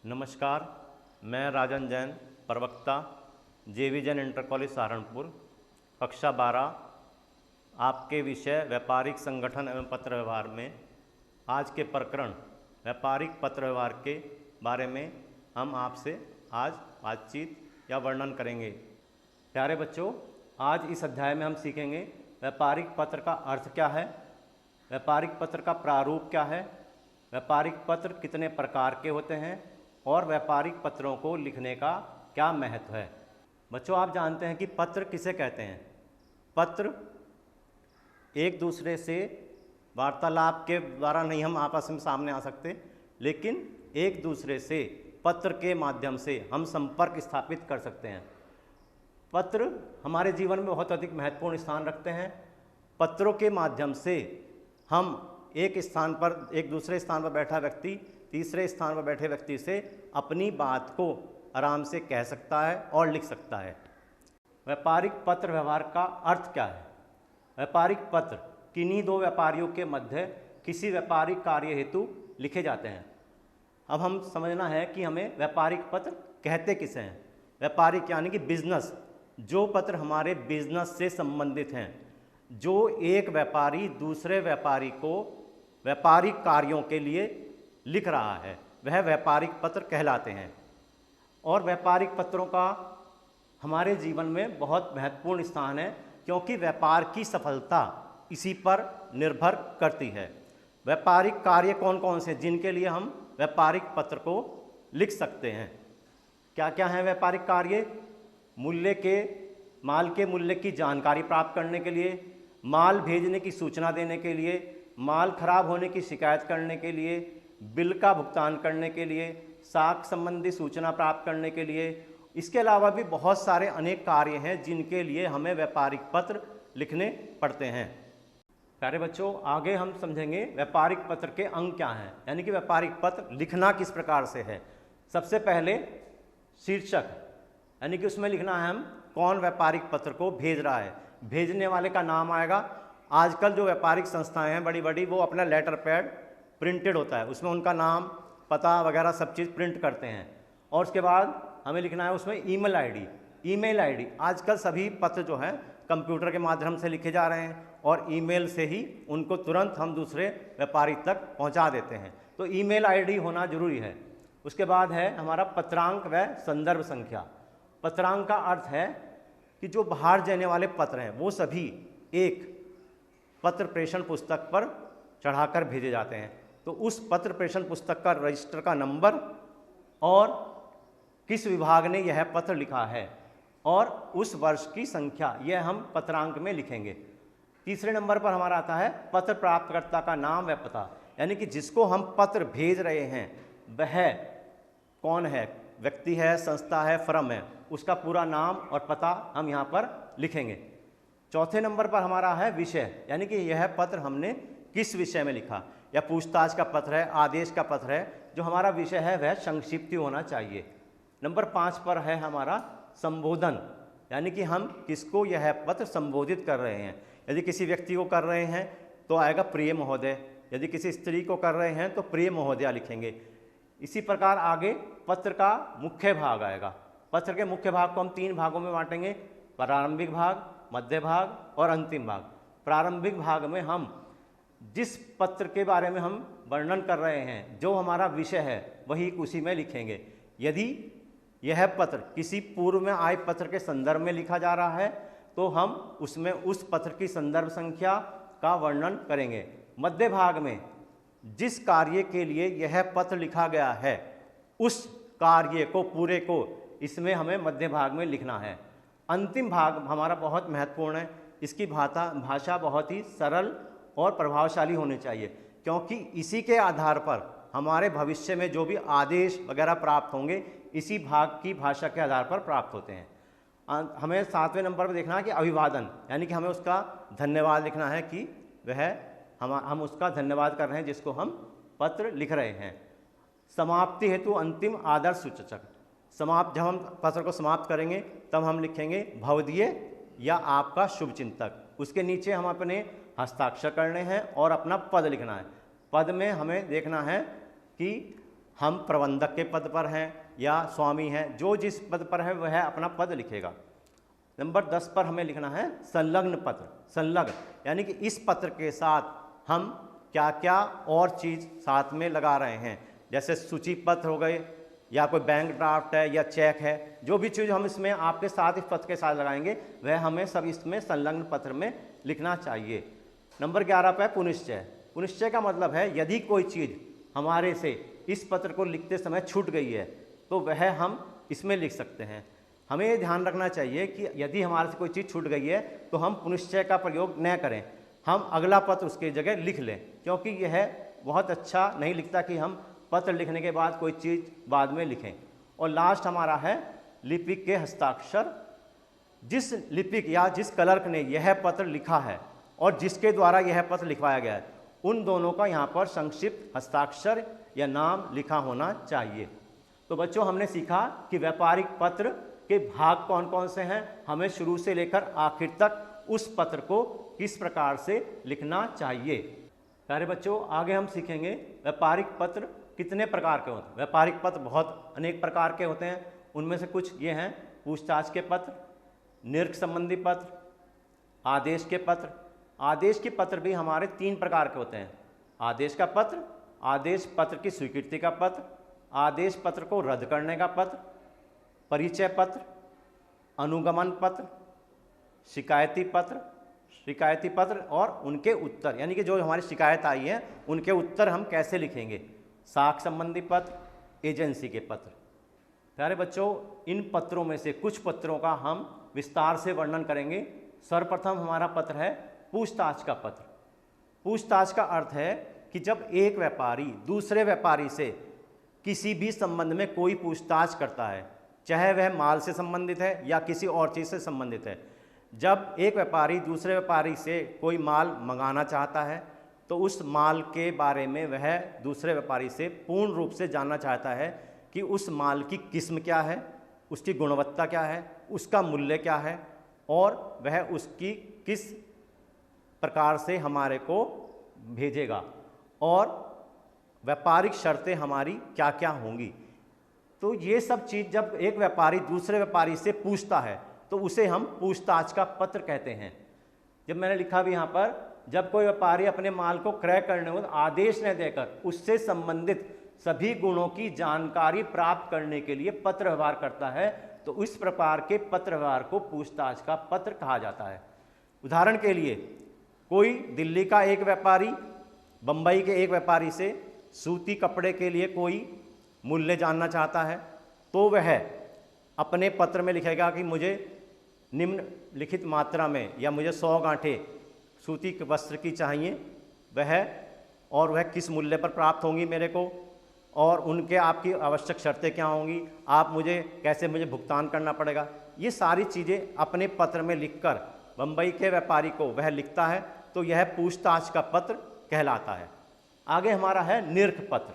नमस्कार, मैं राजन जैन, प्रवक्ता जेवी जैन इंटर कॉलेज सहारनपुर, कक्षा 12। आपके विषय व्यापारिक संगठन एवं पत्र व्यवहार में आज के प्रकरण व्यापारिक पत्र व्यवहार के बारे में हम आपसे आज बातचीत या वर्णन करेंगे। प्यारे बच्चों, आज इस अध्याय में हम सीखेंगे व्यापारिक पत्र का अर्थ क्या है, व्यापारिक पत्र का प्रारूप क्या है, व्यापारिक पत्र कितने प्रकार के होते हैं और व्यापारिक पत्रों को लिखने का क्या महत्व है। बच्चों, आप जानते हैं कि पत्र किसे कहते हैं। पत्र एक दूसरे से वार्तालाप के द्वारा नहीं हम आपस में सामने आ सकते, लेकिन एक दूसरे से पत्र के माध्यम से हम संपर्क स्थापित कर सकते हैं। पत्र हमारे जीवन में बहुत अधिक महत्वपूर्ण स्थान रखते हैं। पत्रों के माध्यम से हम एक स्थान पर, एक दूसरे स्थान पर बैठा व्यक्ति तीसरे स्थान पर बैठे व्यक्ति से अपनी बात को आराम से कह सकता है और लिख सकता है। व्यापारिक पत्र व्यवहार का अर्थ क्या है। व्यापारिक पत्र किन्हीं दो व्यापारियों के मध्य किसी व्यापारिक कार्य हेतु लिखे जाते हैं। अब हम समझना है कि हमें व्यापारिक पत्र कहते किसे हैं। व्यापारिक यानी कि बिजनेस, जो पत्र हमारे बिजनेस से संबंधित हैं, जो एक व्यापारी दूसरे व्यापारी को व्यापारिक कार्यों के लिए लिख रहा है, वह व्यापारिक पत्र कहलाते हैं। और व्यापारिक पत्रों का हमारे जीवन में बहुत महत्वपूर्ण स्थान है, क्योंकि व्यापार की सफलता इसी पर निर्भर करती है। व्यापारिक कार्य कौन कौन से जिनके लिए हम व्यापारिक पत्र को लिख सकते हैं। क्या क्या है व्यापारिक कार्य। माल के मूल्य की जानकारी प्राप्त करने के लिए, माल भेजने की सूचना देने के लिए, माल खराब होने की शिकायत करने के लिए, बिल का भुगतान करने के लिए, साख संबंधी सूचना प्राप्त करने के लिए। इसके अलावा भी बहुत सारे अनेक कार्य हैं जिनके लिए हमें व्यापारिक पत्र लिखने पड़ते हैं। प्यारे बच्चों, आगे हम समझेंगे व्यापारिक पत्र के अंग क्या हैं, यानी कि व्यापारिक पत्र लिखना किस प्रकार से है। सबसे पहले शीर्षक, यानी कि उसमें लिखना है हम कौन व्यापारिक पत्र को भेज रहा है। भेजने वाले का नाम आएगा। आजकल जो व्यापारिक संस्थाएं हैं बड़ी बड़ी, वो अपना लेटर पैड प्रिंटेड होता है, उसमें उनका नाम, पता वगैरह सब चीज़ प्रिंट करते हैं। और उसके बाद हमें लिखना है उसमें ईमेल आईडी। आजकल सभी पत्र जो हैं कंप्यूटर के माध्यम से लिखे जा रहे हैं और ईमेल से ही उनको तुरंत हम दूसरे व्यापारी तक पहुंचा देते हैं, तो ईमेल आईडी होना जरूरी है। उसके बाद है हमारा पत्रांक व संदर्भ संख्या। पत्रांक का अर्थ है कि जो बाहर जाने वाले पत्र हैं वो सभी एक पत्र प्रेषण पुस्तक पर चढ़ाकर भेजे जाते हैं। तो उस पत्र प्रेषण पुस्तक का रजिस्टर का नंबर और किस विभाग ने यह पत्र लिखा है और उस वर्ष की संख्या, यह हम पत्रांक में लिखेंगे। तीसरे नंबर पर हमारा आता है पत्र प्राप्तकर्ता का नाम व पता, यानी कि जिसको हम पत्र भेज रहे हैं वह कौन है, व्यक्ति है, संस्था है, फर्म है, उसका पूरा नाम और पता हम यहाँ पर लिखेंगे। चौथे नंबर पर हमारा है विषय, यानी कि यह पत्र हमने किस विषय में लिखा, या पूछताछ का पत्र है, आदेश का पत्र है, जो हमारा विषय है वह संक्षिप्त होना चाहिए। नंबर 5 पर है हमारा संबोधन, यानी कि हम किसको यह पत्र संबोधित कर रहे हैं। यदि किसी व्यक्ति को कर रहे हैं तो आएगा प्रिय महोदय, यदि किसी स्त्री को कर रहे हैं तो प्रिय महोदया लिखेंगे। इसी प्रकार आगे पत्र का मुख्य भाग आएगा। पत्र के मुख्य भाग को हम 3 भागों में बांटेंगे, प्रारंभिक भाग, मध्य भाग और अंतिम भाग। प्रारंभिक भाग में हम जिस पत्र के बारे में हम वर्णन कर रहे हैं, जो हमारा विषय है, वही उसी में लिखेंगे। यदि यह पत्र किसी पूर्व में आए पत्र के संदर्भ में लिखा जा रहा है तो हम उसमें उस पत्र की संदर्भ संख्या का वर्णन करेंगे। मध्य भाग में जिस कार्य के लिए यह पत्र लिखा गया है उस कार्य को, पूरे को, इसमें हमें मध्य भाग में लिखना है। अंतिम भाग हमारा बहुत महत्वपूर्ण है। इसकी भाषा बहुत ही सरल और प्रभावशाली होनी चाहिए, क्योंकि इसी के आधार पर हमारे भविष्य में जो भी आदेश वगैरह प्राप्त होंगे इसी भाग की भाषा के आधार पर प्राप्त होते हैं। हमें 7वें नंबर पर देखना है कि अभिवादन, यानी कि हमें उसका धन्यवाद लिखना है कि वह हम उसका धन्यवाद कर रहे हैं जिसको हम पत्र लिख रहे हैं। समाप्ति हेतु अंतिम आदर्श सूचक। जब हम पत्र को समाप्त करेंगे तब हम लिखेंगे भवदीय या आपका शुभ चिंतक। उसके नीचे हम अपने हस्ताक्षर करने हैं और अपना पद लिखना है। पद में हमें देखना है कि हम प्रबंधक के पद पर हैं या स्वामी हैं, जो जिस पद पर है वह अपना पद लिखेगा। नंबर 10 पर हमें लिखना है संलग्न पत्र। संलग्न यानी कि इस पत्र के साथ हम क्या क्या और चीज़ साथ में लगा रहे हैं, जैसे सूची पत्र हो गए या कोई बैंक ड्राफ्ट है या चेक है, जो भी चीज़ हम इसमें आपके साथ इस पत्र के साथ लगाएंगे वह हमें सब इसमें संलग्न पत्र में लिखना चाहिए। नंबर 11 पर पुनिश्चय। पुनिश्चय का मतलब है यदि कोई चीज़ हमारे से इस पत्र को लिखते समय छूट गई है तो वह हम इसमें लिख सकते हैं। हमें ये ध्यान रखना चाहिए कि यदि हमारे से कोई चीज़ छूट गई है तो हम पुनिश्चय का प्रयोग न करें, हम अगला पत्र उसकी जगह लिख लें, क्योंकि यह बहुत अच्छा नहीं लिखता कि हम पत्र लिखने के बाद कोई चीज़ बाद में लिखें। और लास्ट हमारा है लिपिक के हस्ताक्षर। जिस लिपिक या जिस क्लर्क ने यह पत्र लिखा है और जिसके द्वारा यह पत्र लिखवाया गया है, उन दोनों का यहाँ पर संक्षिप्त हस्ताक्षर या नाम लिखा होना चाहिए। तो बच्चों, हमने सीखा कि व्यापारिक पत्र के भाग कौन कौन से हैं, हमें शुरू से लेकर आखिर तक उस पत्र को किस प्रकार से लिखना चाहिए। प्यारे बच्चों, आगे हम सीखेंगे व्यापारिक पत्र कितने प्रकार के होते हैं। व्यापारिक पत्र बहुत अनेक प्रकार के होते हैं, उनमें से कुछ ये हैं पूछताछ के पत्र, निर्क संबंधी पत्र, आदेश के पत्र। आदेश के पत्र भी हमारे 3 प्रकार के होते हैं। आदेश का पत्र, आदेश पत्र की स्वीकृति का पत्र, आदेश पत्र को रद्द करने का पत्र, परिचय पत्र, अनुगमन पत्र, शिकायती पत्र। शिकायती पत्र और उनके उत्तर, यानी कि जो हमारी शिकायत आई है उनके उत्तर हम कैसे लिखेंगे। साख संबंधी पत्र, एजेंसी के पत्र। प्यारे बच्चों, इन पत्रों में से कुछ पत्रों का हम विस्तार से वर्णन करेंगे। सर्वप्रथम हमारा पत्र है पूछताछ का पत्र। पूछताछ का अर्थ है कि जब एक व्यापारी दूसरे व्यापारी से किसी भी संबंध में कोई पूछताछ करता है, चाहे वह माल से संबंधित है या किसी और चीज़ से संबंधित है। जब एक व्यापारी दूसरे व्यापारी से कोई माल मंगाना चाहता है तो उस माल के बारे में वह दूसरे व्यापारी से पूर्ण रूप से जानना चाहता है कि उस माल की किस्म क्या है, उसकी गुणवत्ता क्या है, उसका मूल्य क्या है और वह उसकी किस प्रकार से हमारे को भेजेगा और व्यापारिक शर्तें हमारी क्या क्या होंगी। तो ये सब चीज़ जब एक व्यापारी दूसरे व्यापारी से पूछता है तो उसे हम पूछताछ का पत्र कहते हैं। जब मैंने लिखा भी यहाँ पर, जब कोई व्यापारी अपने माल को क्रय करने में आदेश न देकर उससे संबंधित सभी गुणों की जानकारी प्राप्त करने के लिए पत्र व्यवहार करता है तो इस प्रकार के पत्र व्यवहार को पूछताछ का पत्र कहा जाता है। उदाहरण के लिए, कोई दिल्ली का एक व्यापारी बम्बई के एक व्यापारी से सूती कपड़े के लिए कोई मूल्य जानना चाहता है तो वह अपने पत्र में लिखेगा कि मुझे निम्नलिखित मात्रा में या मुझे 100 गांठें सूती वस्त्र की चाहिए, वह किस मूल्य पर प्राप्त होंगी मेरे को और उनके आपकी आवश्यक शर्तें क्या होंगी, आप मुझे भुगतान करना पड़ेगा। ये सारी चीज़ें अपने पत्र में लिखकर बम्बई के व्यापारी को वह लिखता है तो यह पूछताछ का पत्र कहलाता है। आगे हमारा है निर्क पत्र।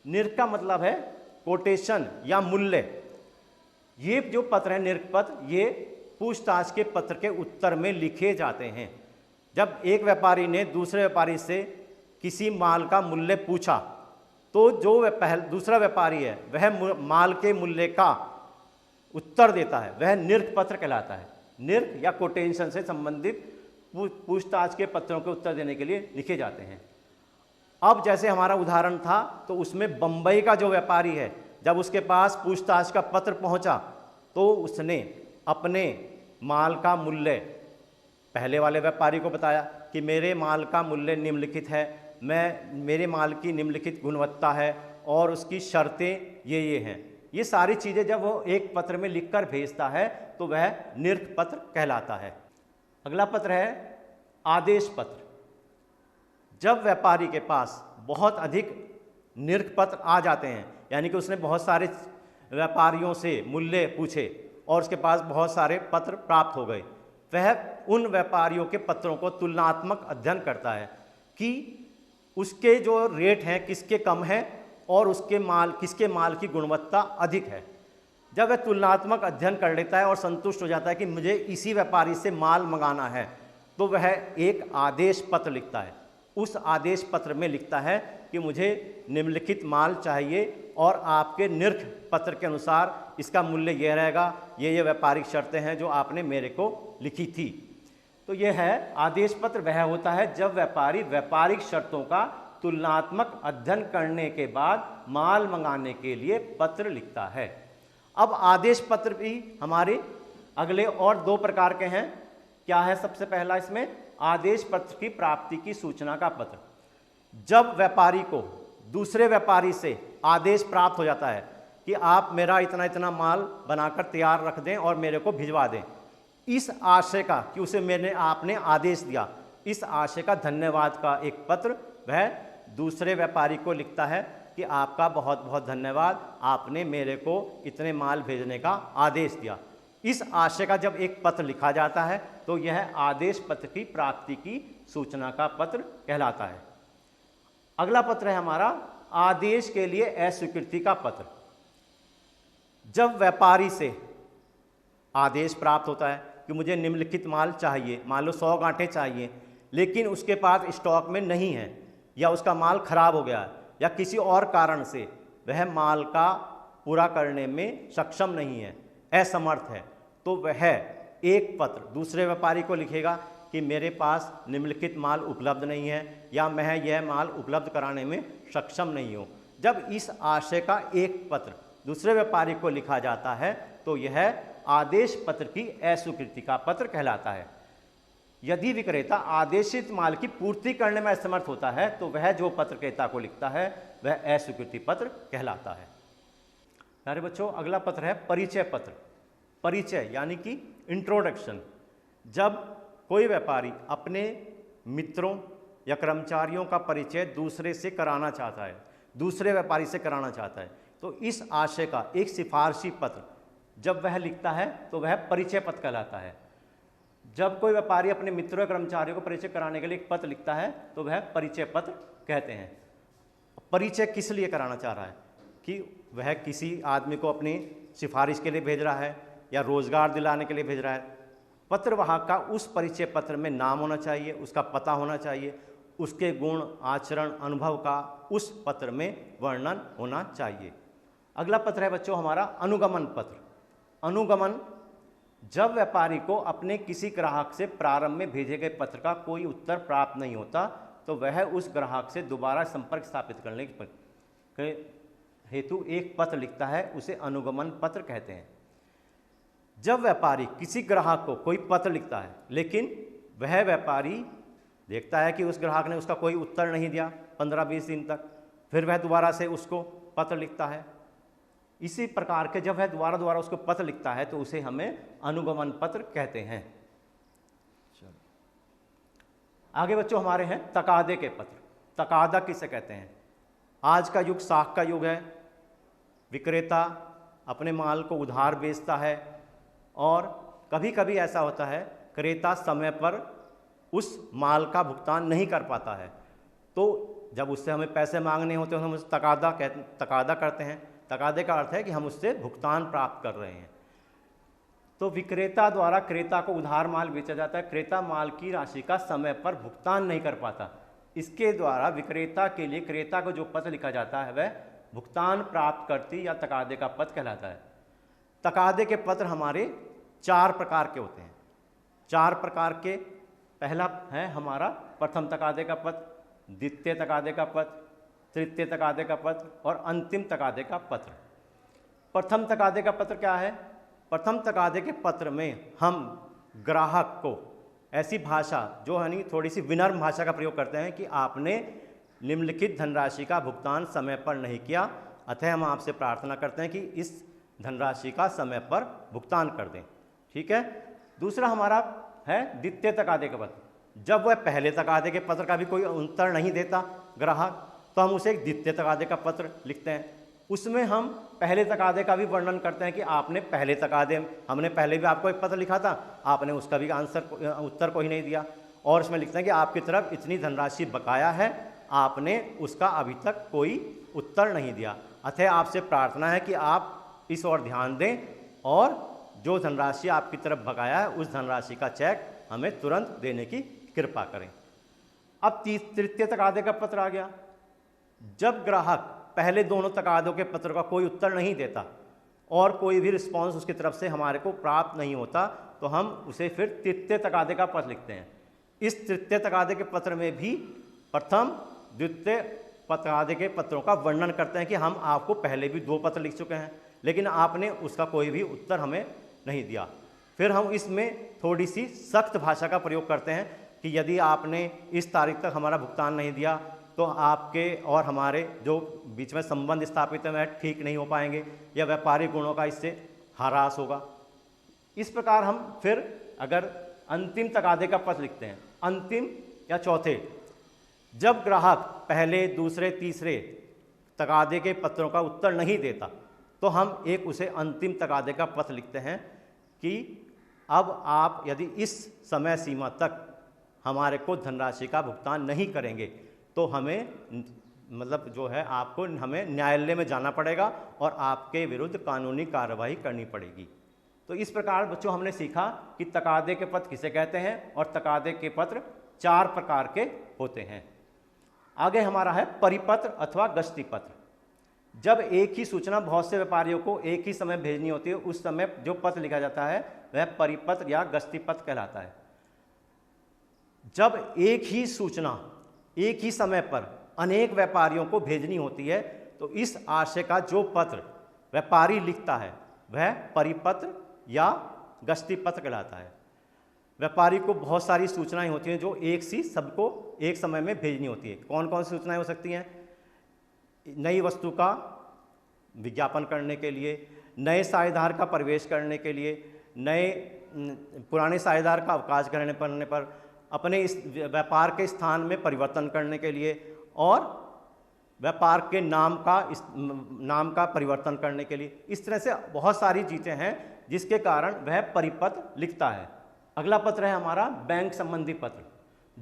निर्क का मतलब है कोटेशन या मूल्य। ये जो पत्र है निर्क पत्र, ये पूछताछ के पत्र के उत्तर में लिखे जाते हैं। जब एक व्यापारी ने दूसरे व्यापारी से किसी माल का मूल्य पूछा तो जो दूसरा व्यापारी है वह माल के मूल्य का उत्तर देता है, वह निर्क पत्र कहलाता है। निर्क या कोटेशन से संबंधित पूछताछ के पत्रों के उत्तर देने के लिए लिखे जाते हैं। अब जैसे हमारा उदाहरण था तो उसमें बम्बई का जो व्यापारी है, जब उसके पास पूछताछ का पत्र पहुंचा तो उसने अपने माल का मूल्य पहले वाले व्यापारी को बताया कि मेरे माल का मूल्य निम्नलिखित है, मेरे माल की निम्नलिखित गुणवत्ता है और उसकी शर्तें ये हैं। ये सारी चीज़ें जब वो एक पत्र में लिखकर भेजता है तो वह निर्क पत्र कहलाता है। अगला पत्र है आदेश पत्र। जब व्यापारी के पास बहुत अधिक निर्क पत्र आ जाते हैं, यानी कि उसने बहुत सारे व्यापारियों से मूल्य पूछे और उसके पास बहुत सारे पत्र प्राप्त हो गए, वह उन व्यापारियों के पत्रों को तुलनात्मक अध्ययन करता है कि उसके जो रेट हैं किसके कम हैं और किसके माल की गुणवत्ता अधिक है। जब वह तुलनात्मक अध्ययन कर लेता है और संतुष्ट हो जाता है कि मुझे इसी व्यापारी से माल मंगाना है तो वह एक आदेश पत्र लिखता है। उस आदेश पत्र में लिखता है कि मुझे निम्नलिखित माल चाहिए और आपके निर्ख पत्र के अनुसार इसका मूल्य यह रहेगा, ये व्यापारिक शर्तें हैं जो आपने मेरे को लिखी थी। तो यह है आदेश पत्र, वह होता है जब व्यापारी व्यापारिक शर्तों का तुलनात्मक अध्ययन करने के बाद माल मंगाने के लिए पत्र लिखता है। अब आदेश पत्र भी हमारे अगले और दो प्रकार के हैं। क्या है सबसे पहला इसमें? आदेश पत्र की प्राप्ति की सूचना का पत्र। जब व्यापारी को दूसरे व्यापारी से आदेश प्राप्त हो जाता है कि आप मेरा इतना इतना माल बनाकर तैयार रख दें और मेरे को भिजवा दें, इस आशय का कि उसे आपने आदेश दिया, इस आशय का धन्यवाद का एक पत्र वह दूसरे व्यापारी को लिखता है कि आपका बहुत बहुत धन्यवाद, आपने मेरे को इतने माल भेजने का आदेश दिया। इस आशय का जब एक पत्र लिखा जाता है तो यह आदेश पत्र की प्राप्ति की सूचना का पत्र कहलाता है। अगला पत्र है हमारा आदेश के लिए अस्वीकृति का पत्र। जब व्यापारी से आदेश प्राप्त होता है कि मुझे निम्नलिखित माल चाहिए, मान लो 100 गांठें चाहिए, लेकिन उसके पास स्टॉक में नहीं है या उसका माल खराब हो गया है या किसी और कारण से वह माल का पूरा करने में सक्षम नहीं है, असमर्थ है, तो वह एक पत्र दूसरे व्यापारी को लिखेगा कि मेरे पास निम्नलिखित माल उपलब्ध नहीं है या मैं यह माल उपलब्ध कराने में सक्षम नहीं हूँ। जब इस आशय का एक पत्र दूसरे व्यापारी को लिखा जाता है तो यह आदेश पत्र की अस्वीकृति का पत्र कहलाता है। यदि विक्रेता आदेशित माल की पूर्ति करने में असमर्थ होता है तो वह जो पत्र क्रेता को लिखता है वह अस्वीकृति पत्र कहलाता है। प्यारे बच्चों, अगला पत्र है परिचय पत्र। परिचय यानी कि इंट्रोडक्शन। जब कोई व्यापारी अपने मित्रों या कर्मचारियों का परिचय दूसरे से कराना चाहता है, दूसरे व्यापारी से कराना चाहता है, तो इस आशय का एक सिफारशी पत्र जब वह लिखता है तो वह परिचय पत्र कहलाता है। जब कोई व्यापारी अपने मित्रों या कर्मचारियों को परिचय कराने के लिए एक पत्र लिखता है तो वह परिचय पत्र कहते हैं। परिचय किस लिए कराना चाह रहा है? कि वह किसी आदमी को अपनी सिफारिश के लिए भेज रहा है या रोजगार दिलाने के लिए भेज रहा है। पत्रवाहक का उस परिचय पत्र में नाम होना चाहिए, उसका पता होना चाहिए, उसके गुण, आचरण, अनुभव का उस पत्र में वर्णन होना चाहिए। अगला पत्र है बच्चों हमारा अनुगमन पत्र। अनुगमन, जब व्यापारी को अपने किसी ग्राहक से प्रारंभ में भेजे गए पत्र का कोई उत्तर प्राप्त नहीं होता तो वह उस ग्राहक से दोबारा संपर्क स्थापित करने के हेतु एक पत्र लिखता है, उसे अनुगमन पत्र कहते हैं। जब व्यापारी किसी ग्राहक को कोई पत्र लिखता है लेकिन वह व्यापारी देखता है कि उस ग्राहक ने उसका कोई उत्तर नहीं दिया 15-20 दिन तक, फिर वह दोबारा से उसको पत्र लिखता है। इसी प्रकार के जब वह दोबारा उसको पत्र लिखता है तो उसे हमें अनुगमन पत्र कहते हैं। आगे बच्चों हमारे हैं तकादे के पत्र। तकादा किसे कहते हैं? आज का युग साख का युग है। विक्रेता अपने माल को उधार बेचता है और कभी कभी ऐसा होता है क्रेता समय पर उस माल का भुगतान नहीं कर पाता है, तो जब उससे हमें पैसे मांगने होते हैं हम उसे तकादा करते हैं। तकादे का अर्थ है कि हम उससे भुगतान प्राप्त कर रहे हैं। तो विक्रेता द्वारा क्रेता को उधार माल बेचा जाता है। क्रेता माल की राशि का समय पर भुगतान नहीं कर पाता, इसके द्वारा विक्रेता के लिए क्रेता को जो पत्र लिखा जाता है वह भुगतान प्राप्त करती या तकादे का पत्र कहलाता है। तकादे के पत्र हमारे 4 प्रकार के होते हैं। 4 प्रकार के, पहला है हमारा प्रथम तकादे का पत्र, द्वितीय तकादे का पत्र, तृतीय तकादे का पत्र और अंतिम तकादे का पत्र। प्रथम तकादे का पत्र क्या है? प्रथम तकादे के पत्र में हम ग्राहक को ऐसी भाषा जो है थोड़ी सी विनम्र भाषा का प्रयोग करते हैं कि आपने निम्नलिखित धनराशि का भुगतान समय पर नहीं किया, अतः हम आपसे प्रार्थना करते हैं कि इस धनराशि का समय पर भुगतान कर दें। ठीक है। दूसरा हमारा है द्वितीय तकादे का पत्र। जब वह पहले तकादे के पत्र का भी कोई उत्तर नहीं देता ग्राहक, तो हम उसे एक द्वितीय तकादे का पत्र लिखते हैं। उसमें हम पहले तकादे का भी वर्णन करते हैं कि आपने पहले तकादे, हमने पहले भी आपको एक पत्र लिखा था, आपने उसका भी उत्तर कोई नहीं दिया, और इसमें लिखते हैं कि आपकी तरफ इतनी धनराशि बकाया है, आपने उसका अभी तक कोई उत्तर नहीं दिया, अतः आपसे प्रार्थना है कि आप इस ओर ध्यान दें और जो धनराशि आपकी तरफ बकाया है उस धनराशि का चेक हमें तुरंत देने की कृपा करें। अब तृतीय तकादे का पत्र आ गया। जब ग्राहक पहले दोनों तकादों के पत्र का कोई उत्तर नहीं देता और कोई भी रिस्पांस उसकी तरफ से हमारे को प्राप्त नहीं होता, तो हम उसे फिर तृतीय तकादे का पत्र लिखते हैं। इस तृतीय तकादे के पत्र में भी प्रथम द्वितीय तकादे के पत्रों का वर्णन करते हैं कि हम आपको पहले भी 2 पत्र लिख चुके हैं, लेकिन आपने उसका कोई भी उत्तर हमें नहीं दिया। फिर हम इसमें थोड़ी सी सख्त भाषा का प्रयोग करते हैं कि यदि आपने इस तारीख तक हमारा भुगतान नहीं दिया तो आपके और हमारे जो बीच में संबंध स्थापित है वह ठीक नहीं हो पाएंगे या व्यापारिक गुणों का इससे ह्रास होगा। इस प्रकार हम फिर अगर अंतिम तकादे का पत्र लिखते हैं, अंतिम या चौथे, जब ग्राहक पहले दूसरे तीसरे तकादे के पत्रों का उत्तर नहीं देता तो हम एक उसे अंतिम तकादे का पत्र लिखते हैं कि अब आप यदि इस समय सीमा तक हमारे को धनराशि का भुगतान नहीं करेंगे तो हमें मतलब जो है आपको हमें न्यायालय में जाना पड़ेगा और आपके विरुद्ध कानूनी कार्रवाई करनी पड़ेगी। तो इस प्रकार बच्चों हमने सीखा कि तकादे के पत्र किसे कहते हैं और तकादे के पत्र 4 प्रकार के होते हैं। आगे हमारा है परिपत्र अथवा गश्ती पत्र। जब एक ही सूचना बहुत से व्यापारियों को एक ही समय भेजनी होती है उस समय जो पत्र लिखा जाता है वह परिपत्र या गश्ती पत्र कहलाता है। जब एक ही सूचना एक ही समय पर अनेक व्यापारियों को भेजनी होती है तो इस आशय का जो पत्र व्यापारी लिखता है वह परिपत्र या गश्ती पत्र कहलाता है। व्यापारी को बहुत सारी सूचनाएं होती हैं जो एक सी सबको एक समय में भेजनी होती है। कौन कौन सी सूचनाएं हो सकती हैं? नई वस्तु का विज्ञापन करने के लिए, नए साझेदार का प्रवेश करने के लिए, नए पुराने साझेदार का अवकाश करने पड़ने पर, अपने इस व्यापार के स्थान में परिवर्तन करने के लिए और व्यापार के नाम का परिवर्तन करने के लिए। इस तरह से बहुत सारी चीज़ें हैं जिसके कारण वह परिपत्र लिखता है। अगला पत्र है हमारा बैंक संबंधी पत्र।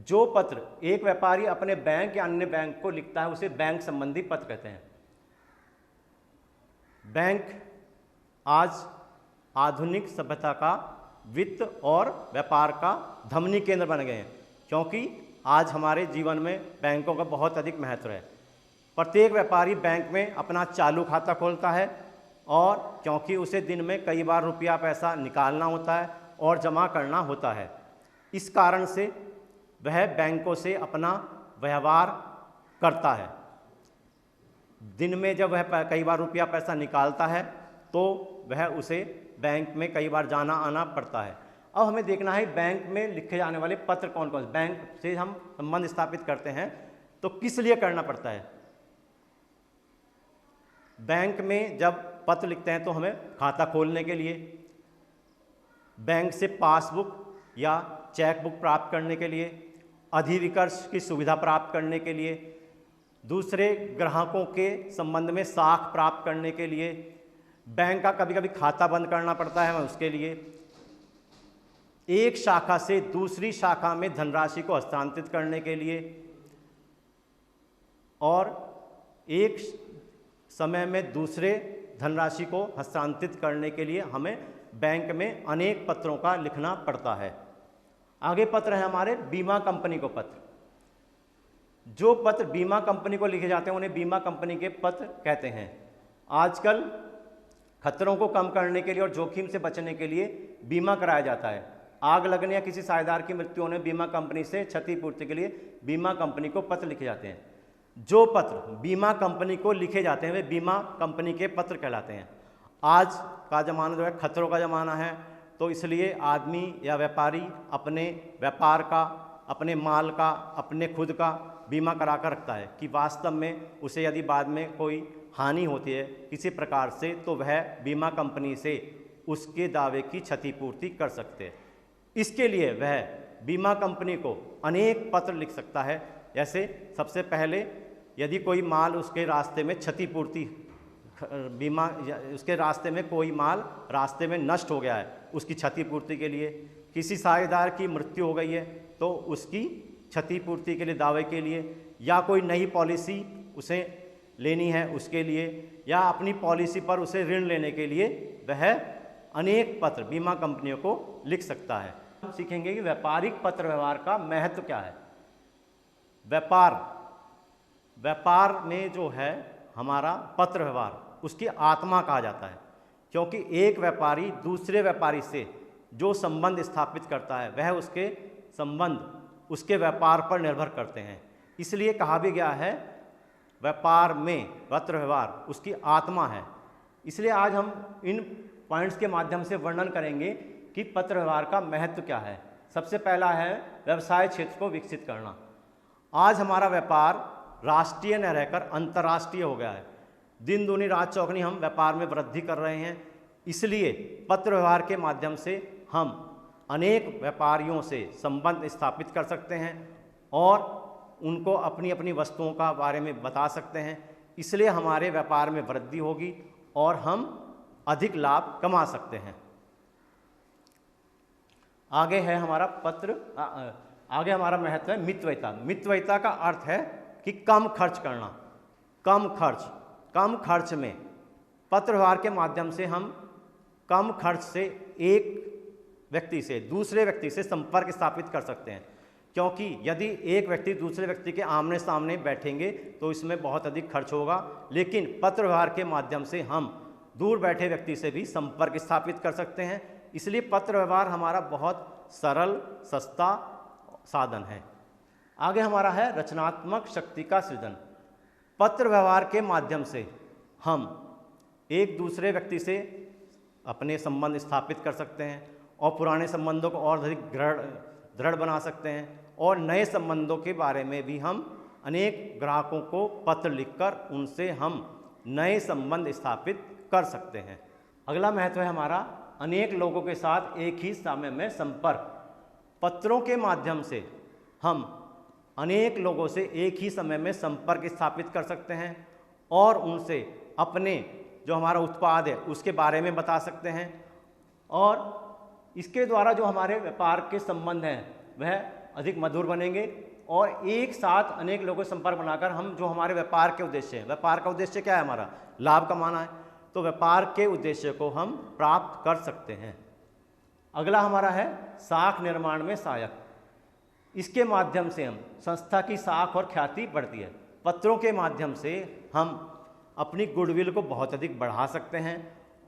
जो पत्र एक व्यापारी अपने बैंक या अन्य बैंक को लिखता है उसे बैंक संबंधी पत्र कहते हैं। बैंक आज आधुनिक सभ्यता का वित्त और व्यापार का धमनी केंद्र बन गए हैं, क्योंकि आज हमारे जीवन में बैंकों का बहुत अधिक महत्व है। प्रत्येक व्यापारी बैंक में अपना चालू खाता खोलता है और क्योंकि उसे दिन में कई बार रुपया पैसा निकालना होता है और जमा करना होता है, इस कारण से वह बैंकों से अपना व्यवहार करता है। दिन में जब वह कई बार रुपया पैसा निकालता है तो वह उसे बैंक में कई बार जाना आना पड़ता है। अब हमें देखना है बैंक में लिखे जाने वाले पत्र कौन कौन से, बैंक से हम संबंध स्थापित करते हैं तो किस लिए करना पड़ता है। बैंक में जब पत्र लिखते हैं तो हमें खाता खोलने के लिए, बैंक से पासबुक या चेक बुक प्राप्त करने के लिए, अधिविकर्ष की सुविधा प्राप्त करने के लिए, दूसरे ग्राहकों के संबंध में साख प्राप्त करने के लिए, बैंक का कभी कभी खाता बंद करना पड़ता है उसके लिए, एक शाखा से दूसरी शाखा में धनराशि को हस्तांतरित करने के लिए और एक समय में दूसरे धनराशि को हस्तांतरित करने के लिए हमें बैंक में अनेक पत्रों का लिखना पड़ता है। आगे पत्र है हमारे बीमा कंपनी को पत्र। जो पत्र बीमा कंपनी को लिखे जाते हैं उन्हें बीमा कंपनी के पत्र कहते हैं। आजकल खतरों को कम करने के लिए और जोखिम से बचने के लिए बीमा कराया जाता है। आग लगने या किसी साझेदार की मृत्यु होने बीमा कंपनी से क्षतिपूर्ति के लिए बीमा कंपनी को पत्र लिखे जाते हैं। जो पत्र बीमा कंपनी को लिखे जाते हैं वे बीमा कंपनी के पत्र कहलाते हैं। आज का ज़माना जो है खतरों का ज़माना है, तो इसलिए आदमी या व्यापारी अपने व्यापार का, अपने माल का, अपने खुद का बीमा करा कर रखता है कि वास्तव में उसे यदि बाद में कोई हानि होती है किसी प्रकार से तो वह बीमा कंपनी से उसके दावे की क्षतिपूर्ति कर सकते हैं। इसके लिए वह बीमा कंपनी को अनेक पत्र लिख सकता है। जैसे सबसे पहले यदि कोई माल उसके रास्ते में क्षतिपूर्ति बीमा, उसके रास्ते में कोई माल रास्ते में नष्ट हो गया है उसकी क्षतिपूर्ति के लिए, किसी साझेदार की मृत्यु हो गई है तो उसकी क्षतिपूर्ति के लिए दावे के लिए, या कोई नई पॉलिसी उसे लेनी है उसके लिए, या अपनी पॉलिसी पर उसे ऋण लेने के लिए वह अनेक पत्र बीमा कंपनियों को लिख सकता है। हम सीखेंगे कि व्यापारिक पत्र व्यवहार का महत्व क्या है। व्यापार व्यापार में जो है हमारा पत्र व्यवहार, उसकी आत्मा कहा जाता है, क्योंकि एक व्यापारी दूसरे व्यापारी से जो संबंध स्थापित करता है वह उसके संबंध उसके व्यापार पर निर्भर करते हैं। इसलिए कहा भी गया है व्यापार में पत्र व्यवहार उसकी आत्मा है। इसलिए आज हम इन पॉइंट्स के माध्यम से वर्णन करेंगे कि पत्र व्यवहार का महत्व क्या है। सबसे पहला है व्यवसाय क्षेत्र को विकसित करना। आज हमारा व्यापार राष्ट्रीय न रहकर अंतर्राष्ट्रीय हो गया है। दिन दूनी रात चौगनी हम व्यापार में वृद्धि कर रहे हैं। इसलिए पत्र व्यवहार के माध्यम से हम अनेक व्यापारियों से संबंध स्थापित कर सकते हैं और उनको अपनी अपनी वस्तुओं का बारे में बता सकते हैं। इसलिए हमारे व्यापार में वृद्धि होगी और हम अधिक लाभ कमा सकते हैं। आगे है हमारा आगे हमारा महत्व है मितव्ययिता। मितव्ययिता का अर्थ है कि कम खर्च करना। कम खर्च में पत्र व्यवहार के माध्यम से हम कम खर्च से एक व्यक्ति से दूसरे व्यक्ति से संपर्क स्थापित कर सकते हैं, क्योंकि यदि एक व्यक्ति दूसरे व्यक्ति के आमने सामने बैठेंगे तो इसमें बहुत अधिक खर्च होगा, लेकिन पत्र व्यवहार के माध्यम से हम दूर बैठे व्यक्ति से भी संपर्क स्थापित कर सकते हैं। इसलिए पत्र व्यवहार हमारा बहुत सरल सस्ता साधन है। आगे हमारा है रचनात्मक शक्ति का सृजन। पत्र व्यवहार के माध्यम से हम एक दूसरे व्यक्ति से अपने संबंध स्थापित कर सकते हैं और पुराने संबंधों को और अधिक दृढ़ बना सकते हैं, और नए संबंधों के बारे में भी हम अनेक ग्राहकों को पत्र लिखकर उनसे हम नए संबंध स्थापित कर सकते हैं। अगला महत्व है हमारा अनेक लोगों के साथ एक ही समय में संपर्क। पत्रों के माध्यम से हम अनेक लोगों से एक ही समय में संपर्क स्थापित कर सकते हैं और उनसे अपने जो हमारा उत्पाद है उसके बारे में बता सकते हैं, और इसके द्वारा जो हमारे व्यापार के संबंध हैं वह अधिक मधुर बनेंगे। और एक साथ अनेक लोगों से संपर्क बनाकर हम जो हमारे व्यापार के उद्देश्य हैं, व्यापार का उद्देश्य क्या है, हमारा लाभ कमाना है, तो व्यापार के उद्देश्य को हम प्राप्त कर सकते हैं। अगला हमारा है साख निर्माण में सहायक। इसके माध्यम से हम संस्था की साख और ख्याति बढ़ती है। पत्रों के माध्यम से हम अपनी गुडविल को बहुत अधिक बढ़ा सकते हैं,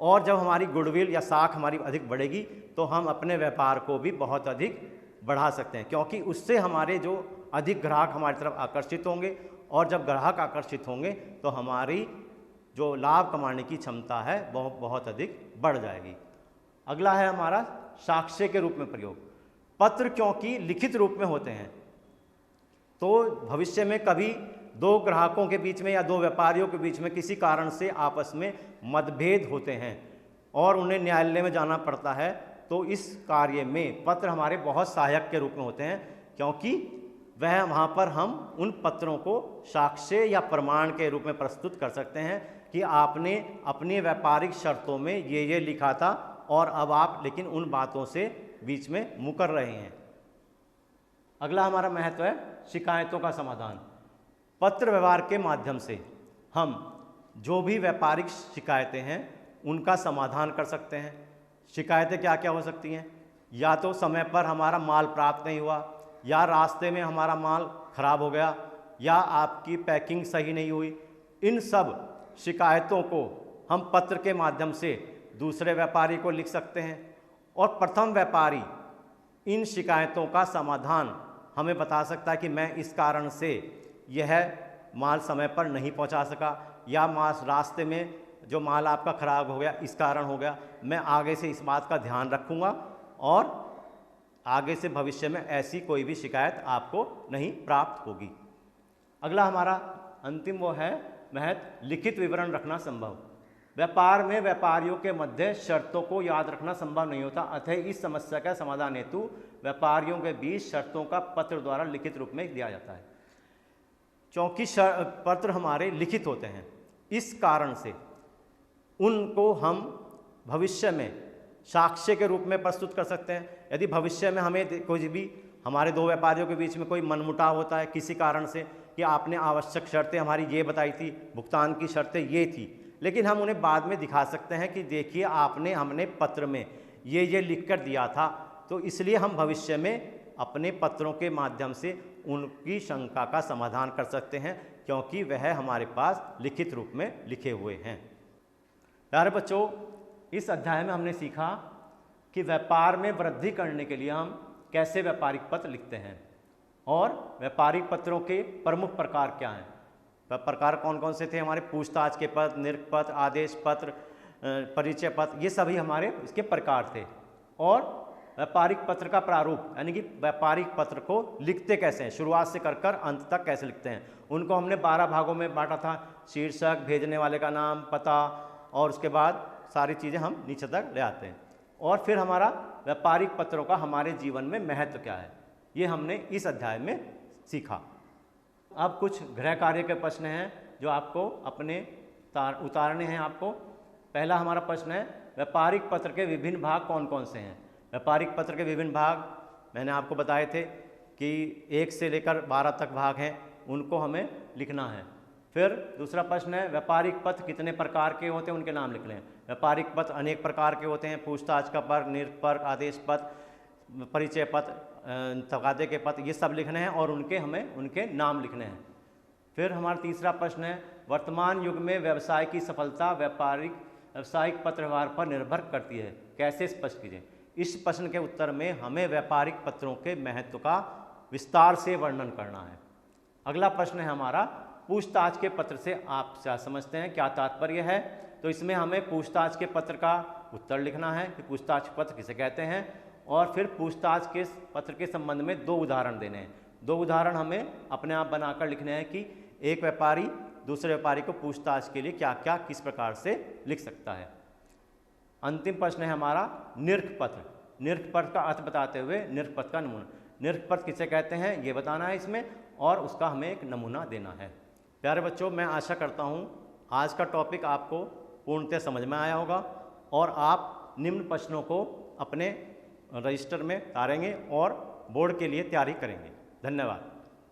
और जब हमारी गुडविल या साख हमारी अधिक बढ़ेगी तो हम अपने व्यापार को भी बहुत अधिक बढ़ा सकते हैं, क्योंकि उससे हमारे जो अधिक ग्राहक हमारी तरफ आकर्षित होंगे, और जब ग्राहक आकर्षित होंगे तो हमारी जो लाभ कमाने की क्षमता है वह बहुत अधिक बढ़ जाएगी। अगला है हमारा साक्ष्य के रूप में प्रयोग। पत्र क्योंकि लिखित रूप में होते हैं तो भविष्य में कभी दो ग्राहकों के बीच में या दो व्यापारियों के बीच में किसी कारण से आपस में मतभेद होते हैं और उन्हें न्यायालय में जाना पड़ता है, तो इस कार्य में पत्र हमारे बहुत सहायक के रूप में होते हैं, क्योंकि वह वहाँ पर हम उन पत्रों को साक्ष्य या प्रमाण के रूप में प्रस्तुत कर सकते हैं कि आपने अपनी व्यापारिक शर्तों में ये लिखा था और अब आप लेकिन उन बातों से बीच में मुकर रहे हैं। अगला हमारा महत्व है शिकायतों का समाधान। पत्र व्यवहार के माध्यम से हम जो भी व्यापारिक शिकायतें हैं उनका समाधान कर सकते हैं। शिकायतें क्या क्या हो सकती हैं, या तो समय पर हमारा माल प्राप्त नहीं हुआ, या रास्ते में हमारा माल खराब हो गया, या आपकी पैकिंग सही नहीं हुई। इन सब शिकायतों को हम पत्र के माध्यम से दूसरे व्यापारी को लिख सकते हैं, और प्रथम व्यापारी इन शिकायतों का समाधान हमें बता सकता है कि मैं इस कारण से यह माल समय पर नहीं पहुंचा सका, या माल रास्ते में जो माल आपका ख़राब हो गया इस कारण हो गया, मैं आगे से इस बात का ध्यान रखूँगा और आगे से भविष्य में ऐसी कोई भी शिकायत आपको नहीं प्राप्त होगी। अगला हमारा अंतिम वो है महत्व लिखित विवरण रखना संभव। व्यापार में व्यापारियों के मध्य शर्तों को याद रखना संभव नहीं होता, अतः इस समस्या का समाधान हेतु व्यापारियों के बीच शर्तों का पत्र द्वारा लिखित रूप में दिया जाता है। क्योंकि पत्र हमारे लिखित होते हैं, इस कारण से उनको हम भविष्य में साक्ष्य के रूप में प्रस्तुत कर सकते हैं। यदि भविष्य में हमें कोई भी हमारे दो व्यापारियों के बीच में कोई मनमुटाव होता है किसी कारण से कि आपने आवश्यक शर्तें हमारी ये बताई थी, भुगतान की शर्तें ये थी, लेकिन हम उन्हें बाद में दिखा सकते हैं कि देखिए हमने पत्र में ये लिख कर दिया था, तो इसलिए हम भविष्य में अपने पत्रों के माध्यम से उनकी शंका का समाधान कर सकते हैं, क्योंकि वह हमारे पास लिखित रूप में लिखे हुए हैं। प्यारे बच्चों, इस अध्याय में हमने सीखा कि व्यापार में वृद्धि करने के लिए हम कैसे व्यापारिक पत्र लिखते हैं और व्यापारिक पत्रों के प्रमुख प्रकार क्या हैं। प्रकार कौन कौन से थे हमारे? पूछताछ के पत्र, निरख पत्र, आदेश पत्र, परिचय पत्र, ये सभी हमारे इसके प्रकार थे। और व्यापारिक पत्र का प्रारूप, यानी कि व्यापारिक पत्र को लिखते कैसे हैं, शुरुआत से कर अंत तक कैसे लिखते हैं, उनको हमने 12 भागों में बांटा था। शीर्षक, भेजने वाले का नाम, पता, और उसके बाद सारी चीज़ें हम नीचे तक ले आते हैं। और फिर हमारा व्यापारिक पत्रों का हमारे जीवन में महत्व क्या है, ये हमने इस अध्याय में सीखा। अब कुछ गृह कार्य के प्रश्न हैं जो आपको अपने उतारने हैं आपको। पहला हमारा प्रश्न है, व्यापारिक पत्र के विभिन्न भाग कौन कौन से हैं? व्यापारिक पत्र के विभिन्न भाग मैंने आपको बताए थे कि 1 से लेकर 12 तक भाग हैं, उनको हमें लिखना है। फिर दूसरा प्रश्न है, व्यापारिक पत्र कितने प्रकार के होते हैं, उनके नाम लिख लें। व्यापारिक पत्र अनेक प्रकार के होते हैं, पूछताछ का पत्र, निरख पत्र, आदेश पत्र, परिचय पत्र, तगादे के पत्र, ये सब लिखने हैं और हमें उनके नाम लिखने हैं। फिर हमारा तीसरा प्रश्न है, वर्तमान युग में व्यवसाय की सफलता व्यावसायिक पत्र व्यवहार पर निर्भर करती है, कैसे स्पष्ट कीजिए। इस प्रश्न के उत्तर में हमें व्यापारिक पत्रों के महत्व का विस्तार से वर्णन करना है। अगला प्रश्न है हमारा, पूछताछ के पत्र से आप क्या समझते हैं, क्या तात्पर्य है? तो इसमें हमें पूछताछ के पत्र का उत्तर लिखना है कि पूछताछ पत्र किसे कहते हैं, और फिर पूछताछ के पत्र के संबंध में 2 उदाहरण देने हैं। 2 उदाहरण हमें अपने आप बनाकर लिखने हैं कि एक व्यापारी दूसरे व्यापारी को पूछताछ के लिए क्या क्या किस प्रकार से लिख सकता है। अंतिम प्रश्न है हमारा, निरख पत्र। निरख पत्र का अर्थ बताते हुए निरख पत्र का नमूना। निरख पत्र किसे कहते हैं ये बताना है इसमें, और उसका हमें एक नमूना देना है। प्यारे बच्चों, मैं आशा करता हूँ आज का टॉपिक आपको पूर्णतः समझ में आया होगा और आप निम्न प्रश्नों को अपने रजिस्टर में उतारेंगे और बोर्ड के लिए तैयारी करेंगे। धन्यवाद।